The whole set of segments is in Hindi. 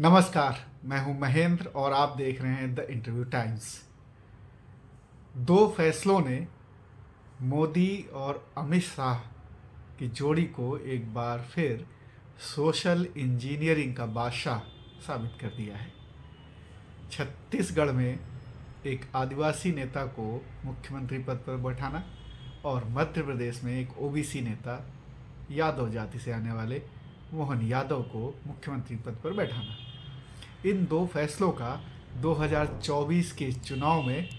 नमस्कार। मैं हूं महेंद्र और आप देख रहे हैं द इंटरव्यू टाइम्स। दो फैसलों ने मोदी और अमित शाह की जोड़ी को एक बार फिर सोशल इंजीनियरिंग का बादशाह साबित कर दिया है। छत्तीसगढ़ में एक आदिवासी नेता को मुख्यमंत्री पद पर बैठाना और मध्य प्रदेश में एक ओबीसी नेता यादव जाति से आने वाले मोहन यादव को मुख्यमंत्री पद पर बैठाना, इन दो फैसलों का 2024 के चुनाव में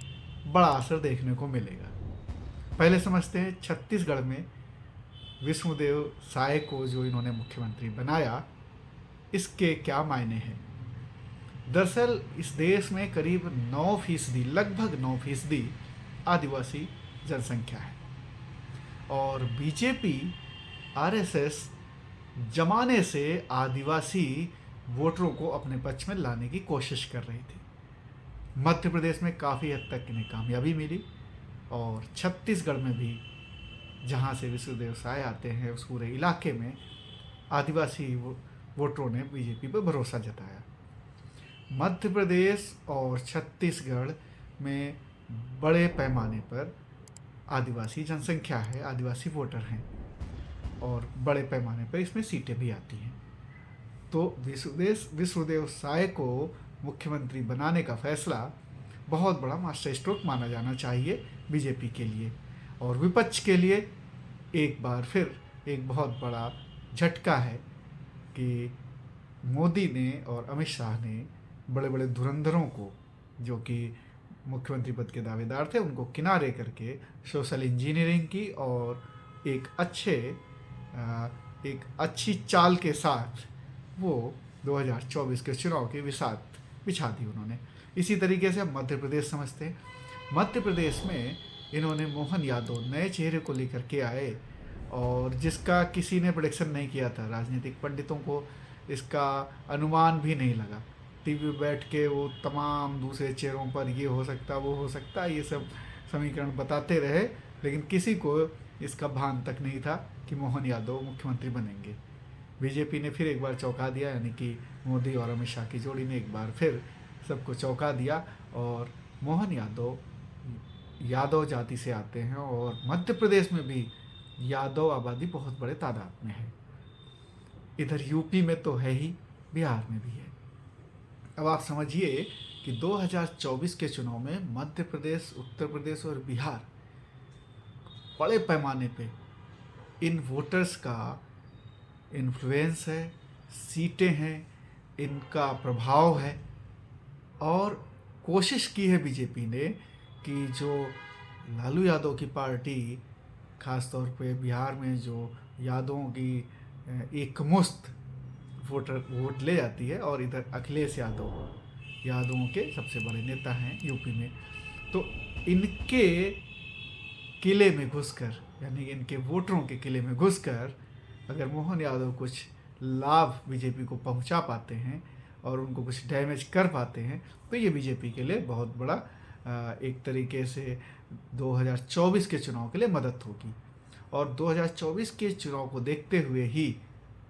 बड़ा असर देखने को मिलेगा। पहले समझते हैं छत्तीसगढ़ में विष्णुदेव साय को जो इन्होंने मुख्यमंत्री बनाया, इसके क्या मायने हैं। दरअसल इस देश में करीब 9%, लगभग 9% आदिवासी जनसंख्या है और बीजेपी आरएसएस जमाने से आदिवासी वोटरों को अपने पक्ष में लाने की कोशिश कर रही थी। मध्य प्रदेश में काफ़ी हद तक इन्हें कामयाबी मिली और छत्तीसगढ़ में भी, जहाँ से विष्णुदेव साय आते हैं, उस पूरे इलाके में आदिवासी वोटरों ने बीजेपी पर भरोसा जताया। मध्य प्रदेश और छत्तीसगढ़ में बड़े पैमाने पर आदिवासी जनसंख्या है, आदिवासी वोटर हैं और बड़े पैमाने पर इसमें सीटें भी आती हैं। तो विष्णुदेव साय को मुख्यमंत्री बनाने का फैसला बहुत बड़ा मास्टर स्ट्रोक माना जाना चाहिए बीजेपी के लिए, और विपक्ष के लिए एक बार फिर एक बहुत बड़ा झटका है कि मोदी ने और अमित शाह ने बड़े बड़े धुरंधरों को, जो कि मुख्यमंत्री पद के दावेदार थे, उनको किनारे करके सोशल इंजीनियरिंग की और एक अच्छी चाल के साथ वो 2024 के चुनाव की बिसात बिछा दी उन्होंने। इसी तरीके से हम मध्य प्रदेश समझते हैं। मध्य प्रदेश में इन्होंने मोहन यादव नए चेहरे को लेकर के आए और जिसका किसी ने प्रेडिक्शन नहीं किया था। राजनीतिक पंडितों को इसका अनुमान भी नहीं लगा। टीवी पर बैठ के वो तमाम दूसरे चेहरों पर ये हो सकता, वो हो सकता, ये सब समीकरण बताते रहे, लेकिन किसी को इसका भान तक नहीं था कि मोहन यादव मुख्यमंत्री बनेंगे। बीजेपी ने फिर एक बार चौंका दिया, यानी कि मोदी और अमित शाह की जोड़ी ने एक बार फिर सबको चौंका दिया और मोहन यादव जाति से आते हैं और मध्य प्रदेश में भी यादव आबादी बहुत बड़े तादाद में है। इधर यूपी में तो है ही, बिहार में भी है। अब आप समझिए कि 2024 के चुनाव में मध्य प्रदेश, उत्तर प्रदेश और बिहार बड़े पैमाने पे इन वोटर्स का इन्फ्लुएंस है, सीटें हैं, इनका प्रभाव है। और कोशिश की है बीजेपी ने कि जो लालू यादव की पार्टी ख़ास तौर पे बिहार में जो यादवों की एकमुश्त वोट ले जाती है, और इधर अखिलेश यादव यादवों के सबसे बड़े नेता हैं यूपी में, तो इनके किले में घुसकर, यानी इनके वोटरों के किले में घुसकर अगर मोहन यादव कुछ लाभ बीजेपी को पहुंचा पाते हैं और उनको कुछ डैमेज कर पाते हैं, तो ये बीजेपी के लिए बहुत बड़ा एक तरीके से 2024 के चुनाव के लिए मदद होगी। और 2024 के चुनाव को देखते हुए ही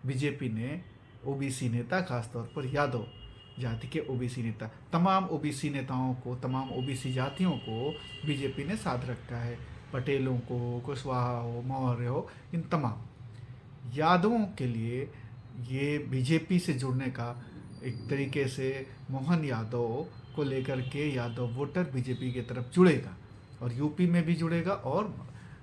बीजेपी ने ओबीसी नेता, खासतौर पर यादव जाति के ओबीसी नेता, तमाम ओबीसी नेताओं को, तमाम ओबीसी जातियों को बीजेपी ने साथ रखा है। पटेलों को, कुशवाहा हो, मौर्य हो, इन तमाम यादवों के लिए ये बीजेपी से जुड़ने का एक तरीके से मोहन यादव को लेकर के यादव वोटर बीजेपी की तरफ जुड़ेगा और यूपी में भी जुड़ेगा और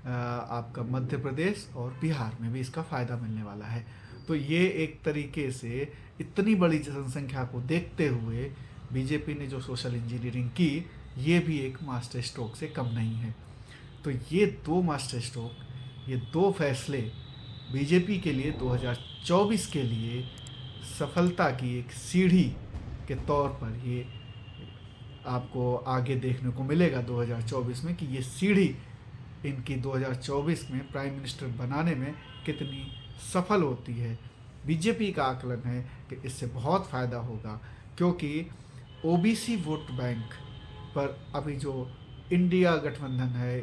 आपका मध्य प्रदेश और बिहार में भी इसका फ़ायदा मिलने वाला है। तो ये एक तरीके से इतनी बड़ी जनसंख्या को देखते हुए बीजेपी ने जो सोशल इंजीनियरिंग की, ये भी एक मास्टर स्ट्रोक से कम नहीं है। तो ये दो मास्टर स्ट्रोक, ये दो फैसले बीजेपी के लिए 2024 के लिए सफलता की एक सीढ़ी के तौर पर ये आपको आगे देखने को मिलेगा 2024 में, कि ये सीढ़ी इनकी 2024 में प्राइम मिनिस्टर बनाने में कितनी सफल होती है। बीजेपी का आकलन है कि इससे बहुत फ़ायदा होगा, क्योंकि ओबीसी वोट बैंक पर अभी जो इंडिया गठबंधन है,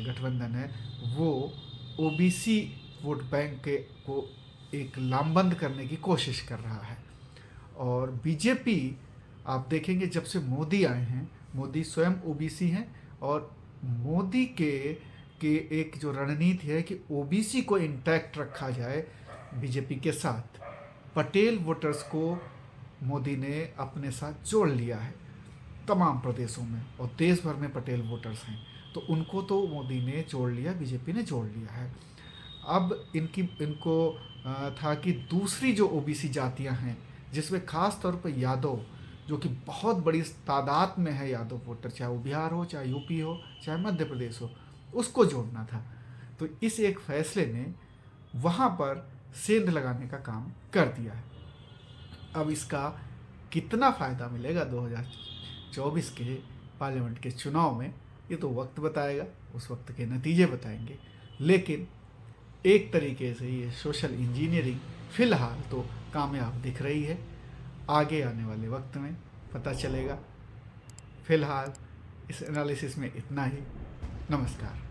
गठबंधन है, वो ओबीसी वोट बैंक को एक लामबंद करने की कोशिश कर रहा है। और बीजेपी आप देखेंगे जब से मोदी आए हैं, मोदी स्वयं ओबीसी हैं, और मोदी के एक जो रणनीति है कि ओबीसी को इंटैक्ट रखा जाए बीजेपी के साथ। पटेल वोटर्स को मोदी ने अपने साथ जोड़ लिया है तमाम प्रदेशों में, और देश भर में पटेल वोटर्स हैं, तो उनको तो मोदी ने जोड़ लिया, बीजेपी ने जोड़ लिया है। अब इनको था कि दूसरी जो ओबीसी जातियां हैं, जिसमें खास तौर पर यादव, जो कि बहुत बड़ी तादाद में है यादव वोटर, चाहे वो बिहार हो, चाहे यूपी हो, चाहे मध्य प्रदेश हो, उसको जोड़ना था। तो इस एक फैसले ने वहाँ पर सेंध लगाने का काम कर दिया है। अब इसका कितना फ़ायदा मिलेगा 2024 के पार्लियामेंट के चुनाव में, ये तो वक्त बताएगा, उस वक्त के नतीजे बताएंगे। लेकिन एक तरीके से ये सोशल इंजीनियरिंग फ़िलहाल तो कामयाब दिख रही है, आगे आने वाले वक्त में पता चलेगा। फ़िलहाल इस एनालिसिस में इतना ही। नमस्कार।